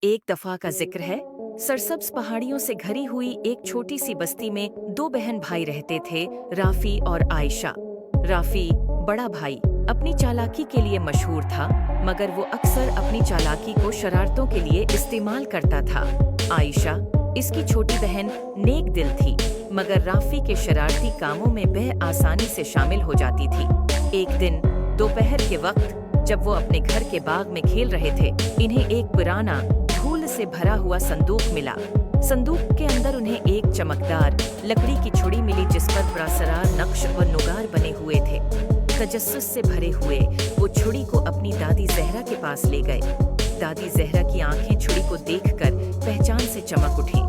एक दफा का जिक्र है। सरसब्ज पहाड़ियों से घिरी हुई एक छोटी सी बस्ती में दो बहन भाई रहते थे, राफी और आयशा। राफी, बड़ा भाई, अपनी चालाकी के लिए मशहूर था, मगर वो अक्सर अपनी चालाकी को शरारतों के लिए इस्तेमाल करता था। आयशा, इसकी छोटी बहन, नेक दिल थी, मगर राफी के शरारती कामों में वह आसानी से शामिल हो जाती थी। एक दिन दोपहर के वक्त जब वो अपने घर के बाग में खेल रहे थे, इन्हें एक पुराना धूल से भरा हुआ संदूक मिला। संदूक के अंदर उन्हें एक चमकदार लकड़ी की छुड़ी मिली जिस पर पुरस्कार नक्श और नुगार बने हुए थे। तजस्सुस से भरे हुए वो छुड़ी को अपनी दादी जहरा के पास ले गए। दादी जहरा की आंखें छुड़ी को देखकर पहचान से चमक उठी।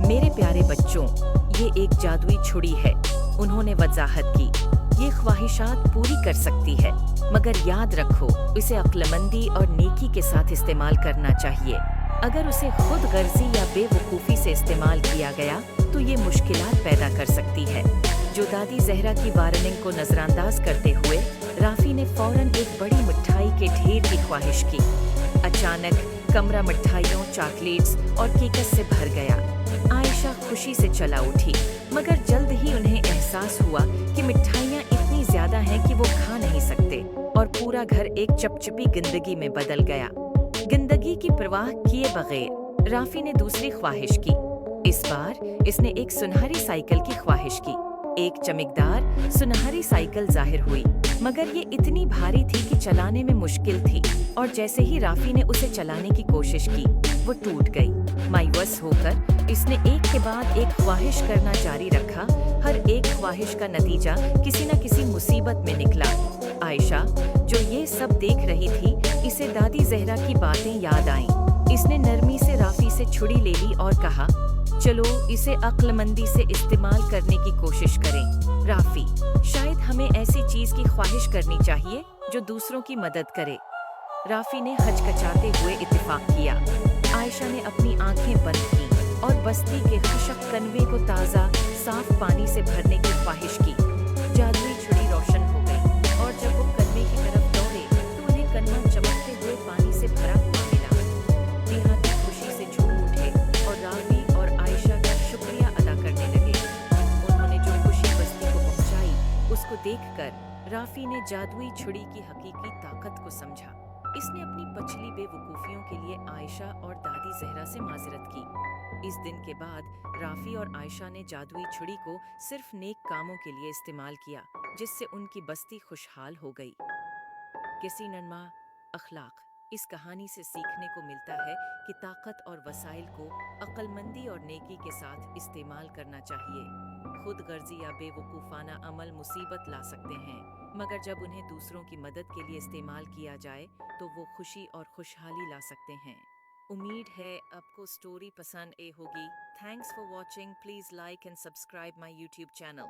मेरे प्यारे बच्चों, ये एक जादुई छुड़ी है, उन्होंने वजाहत की। ये ख्वाहिशात पूरी कर सकती है, मगर याद रखो, इसे अक्लमंदी और नेकी के साथ इस्तेमाल करना चाहिए। अगर उसे खुद गर्जी या बेवकूफ़ी से इस्तेमाल किया गया तो ये मुश्किलात पैदा कर सकती है। जो दादी जहरा की वार्निंग को नज़रअंदाज करते हुए राफी ने फौरन एक बड़ी मिठाई के ढेर की ख्वाहिश की। अचानक कमरा मिठाइयों, चॉकलेट्स और केकस से भर गया। आयशा खुशी से चला उठी, मगर जल्द ही उन्हें एहसास हुआ कि मिठाइयाँ इतनी ज्यादा हैं कि वो खा नहीं सकते, और पूरा घर एक चपचपी जिंदगी में बदल गया। जिंदगी की परवाह किए बगैर राफी ने दूसरी ख्वाहिश की। इस बार इसने एक सुनहरी साइकिल की ख्वाहिश की। एक चमकदार सुनहरी साइकिल जाहिर हुई, मगर ये इतनी भारी थी कि चलाने में मुश्किल थी, और जैसे ही राफी ने उसे चलाने की कोशिश की, वो टूट गई। मायूस होकर इसने एक के बाद एक ख्वाहिश करना जारी रखा। हर एक ख्वाहिश का नतीजा किसी न किसी मुसीबत में निकला। आयशा, जो ये सब देख रही थी, इसे दादी जहरा की बातें याद आईं। इसने नरमी से राफी से छुड़ी ले ली और कहा, चलो इसे अक्लमंदी से इस्तेमाल करने की कोशिश करें। राफी, शायद हमें ऐसी चीज की ख्वाहिश करनी चाहिए जो दूसरों की मदद करे। राफी ने हचकचाते हुए इत्तेफाक किया। आयशा ने अपनी आंखें बंद की और बस्ती के खुशक कनवे को ताज़ा साफ पानी से भरने की ख्वाहिश की। जादुई छुड़ी रोशन हो गई, और जब वो कनवे की तरफ दौड़े तो उन्हें कनवा चमकते हुए पानी से भरा हुआ मिला। देहाती खुशी से झूम उठे और राफी और आयशा का शुक्रिया अदा करने लगे। उन्होंने जो खुशी बस्ती को पहुंचाई, उसको देखकर राफी ने जादुई छुड़ी की हकीकी ताकत को समझा। इसने अपनी पिछली बेवकूफ़ियों के लिए आयशा और दादी जहरा से माजरत की। इस दिन के बाद राफी और आयशा ने जादुई छुड़ी को सिर्फ नेक कामों के लिए इस्तेमाल किया, जिससे उनकी बस्ती खुशहाल हो गई। किसी नरमा अखलाक, इस कहानी से सीखने को मिलता है कि ताकत और वसाइल को अक्लमंदी और नेकी के साथ इस्तेमाल करना चाहिए। खुद गर्जी या बेवकूफ़ाना अमल मुसीबत ला सकते हैं, मगर जब उन्हें दूसरों की मदद के लिए इस्तेमाल किया जाए तो वो खुशी और खुशहाली ला सकते हैं। उम्मीद है आपको स्टोरी पसंद आई होगी। Thanks for watching. Please like and subscribe my YouTube channel.